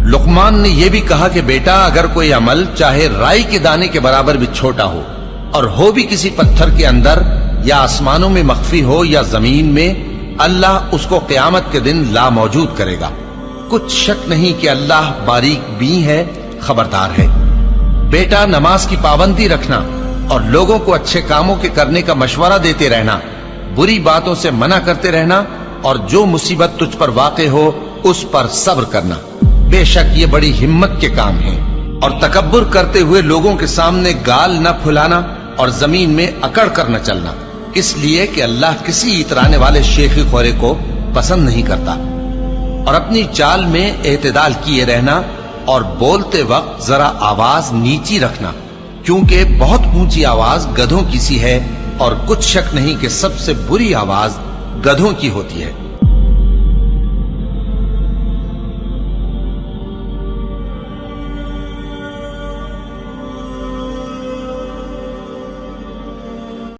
लुकमान ने यह भी कहा कि बेटा, अगर कोई अमल चाहे राई के दाने के बराबर भी छोटा हो और हो भी किसी पत्थर के अंदर या आसमानों में मख्फी हो या जमीन में, अल्लाह उसको क़यामत के दिन ला मौजूद करेगा। कुछ शक नहीं कि अल्लाह बारीक बीं है, खबरदार है। बेटा, नमाज की पाबंदी रखना और लोगों को अच्छे कामों के करने का मशवरा देते रहना, बुरी बातों से मना करते रहना और जो मुसीबत तुझ पर वाक़े हो उस पर सब्र करना। बेशक ये बड़ी हिम्मत के काम हैं। और तकब्बुर करते हुए लोगों के सामने गाल न फुलाना और जमीन में अकड़ कर न चलना, इसलिए कि अल्लाह किसी इतराने वाले शेखी खोरे को पसंद नहीं करता। और अपनी चाल में एतदाल किए रहना और बोलते वक्त जरा आवाज नीची रखना, क्योंकि बहुत ऊंची आवाज गधों की सी है और कुछ शक नहीं कि सबसे बुरी आवाज गधों की होती है।